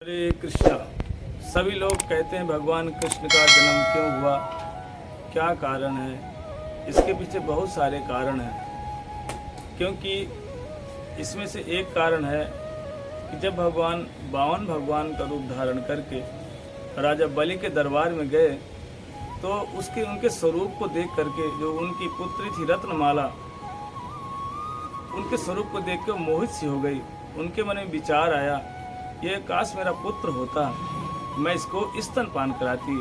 हरे कृष्णा। सभी लोग कहते हैं भगवान कृष्ण का जन्म क्यों हुआ, क्या कारण है। इसके पीछे बहुत सारे कारण हैं, क्योंकि इसमें से एक कारण है कि जब भगवान बावन भगवान का रूप धारण करके राजा बलि के दरबार में गए तो उनके स्वरूप को देख करके जो उनकी पुत्री थी रत्नमाला, उनके स्वरूप को देख कर मोहित सी हो गई। उनके मन में विचार आया, ये काश मेरा पुत्र होता, मैं इसको स्तनपान कराती।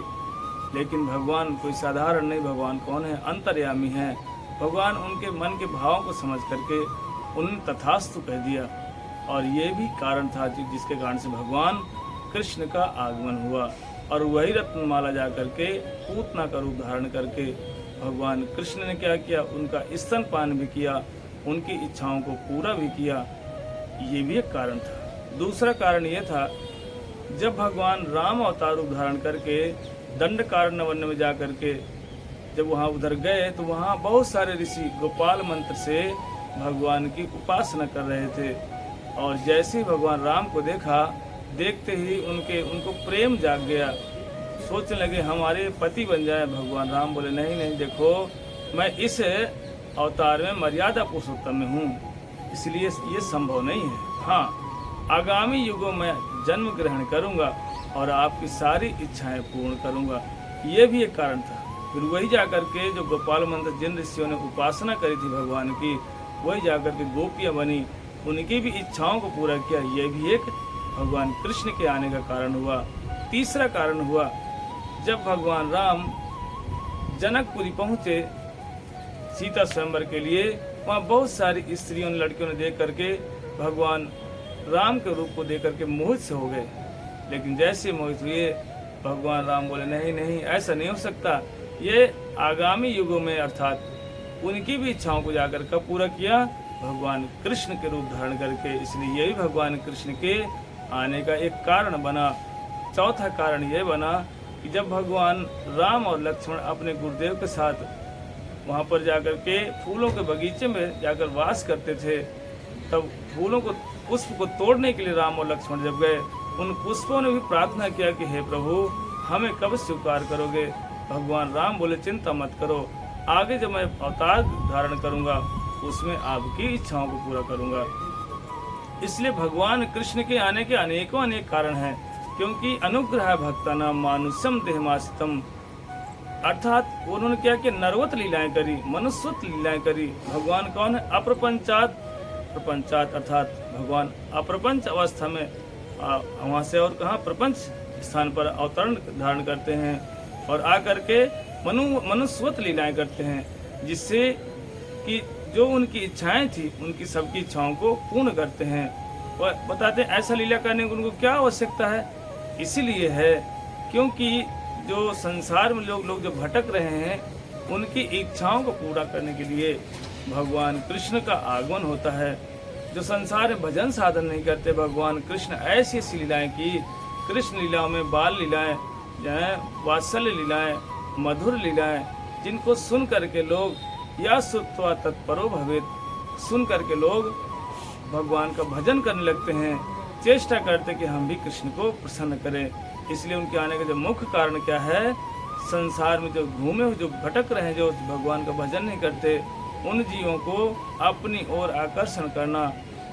लेकिन भगवान कोई साधारण नहीं, भगवान कौन है, अंतर्यामी है। भगवान उनके मन के भावों को समझ करके उन्होंने तथास्तु कह दिया। और ये भी कारण था जिसके कारण से भगवान कृष्ण का आगमन हुआ। और वही रत्नमाला जा करके पूतना का रूप धारण करके भगवान कृष्ण ने क्या किया, उनका स्तनपान भी किया, उनकी इच्छाओं को पूरा भी किया। ये भी एक कारण था। दूसरा कारण ये था, जब भगवान राम अवतार रूप धारण करके दंडकारण्य में जा करके जब वहाँ उधर गए तो वहाँ बहुत सारे ऋषि गोपाल मंत्र से भगवान की उपासना कर रहे थे। और जैसे ही भगवान राम को देखा, देखते ही उनको प्रेम जाग गया। सोचने लगे हमारे पति बन जाए। भगवान राम बोले नहीं नहीं, देखो मैं इस अवतार में मर्यादा पुरुषोत्तम में हूँ, इसलिए ये संभव नहीं है। हाँ, आगामी युगों में जन्म ग्रहण करूंगा और आपकी सारी इच्छाएं पूर्ण करूंगा। ये भी एक कारण था। फिर वही जाकर के जो गोपाल मंत्र जिन ऋषियों ने उपासना करी थी भगवान की, वही जाकर के गोपियां बनी, उनकी भी इच्छाओं को पूरा किया। ये भी एक भगवान कृष्ण के आने का कारण हुआ। तीसरा कारण हुआ, जब भगवान राम जनकपुरी पहुंचे सीता स्वयंवर के लिए, वहाँ बहुत सारी स्त्रियों लड़कियों ने देख करके भगवान राम के रूप को देख करके मोहित से हो गए। लेकिन जैसे मोहित हुए, भगवान राम बोले नहीं नहीं, ऐसा नहीं हो सकता। ये आगामी युगों में अर्थात उनकी भी इच्छाओं को जाकर कब पूरा किया, भगवान कृष्ण के रूप धारण करके। इसलिए यही भगवान कृष्ण के आने का एक कारण बना। चौथा कारण यह बना कि जब भगवान राम और लक्ष्मण अपने गुरुदेव के साथ वहाँ पर जाकर के फूलों के बगीचे में जाकर वास करते थे, तब फूलों को पुष्प को तोड़ने के लिए राम और लक्ष्मण जब गए, उन पुष्पों ने भी प्रार्थना किया कि हे प्रभु, हमें कब स्वीकार करोगे। भगवान राम बोले चिंता मत करो, आगे जब मैं अवतार धारण करूंगा उसमें आपकी इच्छाओं को पूरा करूंगा। इसलिए भगवान कृष्ण के आने के अनेकों अनेक कारण हैं, क्योंकि अनुग्रह भक्तानां मानुष्यम देहमाश्रितम्, अर्थात उन्होंने क्या किया, नरवत लीलाएं करी, मनुष्यवत लीलाएं करी। भगवान कौन है, अप्रपंचात प्रपंचात, अर्थात भगवान अप्रपंच अवस्था में वहाँ से और कहाँ प्रपंच स्थान पर अवतरण धारण करते हैं और आकर के मनुष्यवत लीलाएं करते हैं, जिससे कि जो उनकी इच्छाएं थी उनकी सबकी इच्छाओं को पूर्ण करते हैं। वह बताते हैं ऐसा लीला करने की उनको क्या आवश्यकता है। इसीलिए है क्योंकि जो संसार में लोग जो भटक रहे हैं, उनकी इच्छाओं को पूरा करने के लिए भगवान कृष्ण का आगमन होता है। जो संसार में भजन साधन नहीं करते, भगवान कृष्ण ऐसी ऐसी लीलाएं की। कृष्ण लीलाओं में बाल लीलाएं, वात्सल्य लीलाएं, मधुर लीलाएं, जिनको सुन करके लोग या श्रुत्वा तत्परो भवेत्, सुन करके लोग भगवान का भजन करने लगते हैं, चेष्टा करते कि हम भी कृष्ण को प्रसन्न करें। इसलिए उनके आने का जो मुख्य कारण क्या है, संसार में जो घूमे हुए जो भटक रहे हैं, जो भगवान का भजन नहीं करते, उन जीवों को अपनी ओर आकर्षण करना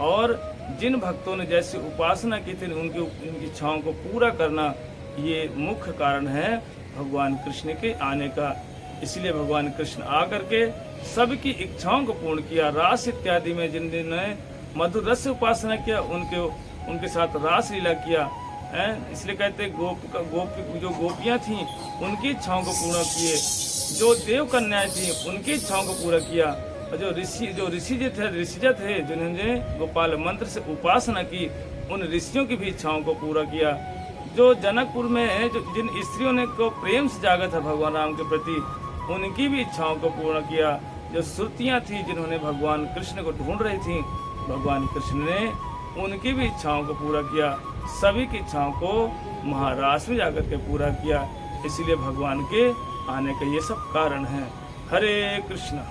और जिन भक्तों ने जैसी उपासना की थी उनकी इच्छाओं को पूरा करना, ये मुख्य कारण है भगवान कृष्ण के आने का। इसलिए भगवान कृष्ण आकर के सबकी इच्छाओं को पूर्ण किया। रास इत्यादि में जिन ने मधुर रस से उपासना किया, उनके साथ रास लीला किया। इसलिए कहते जो गोपियां थीं उनकी इच्छाओं को पूर्ण किए, जो देव कन्याएं थी उनकी इच्छाओं को पूरा किया, और जो ऋषिज थे जिन्होंने गोपाल मंत्र से उपासना की, उन ऋषियों की भी इच्छाओं को पूरा किया। जो जनकपुर में जो जिन स्त्रियों ने को प्रेम से जागा था भगवान राम के प्रति, उनकी भी इच्छाओं को पूर्ण किया। जो श्रुतियाँ थी जिन्होंने भगवान कृष्ण को ढूंढ रही थी, भगवान कृष्ण ने उनकी भी इच्छाओं को पूरा किया। सभी की इच्छाओं को महाराज में जाकर के पूरा किया। इसीलिए भगवान के आने के ये सब कारण हैं। हरे कृष्णा।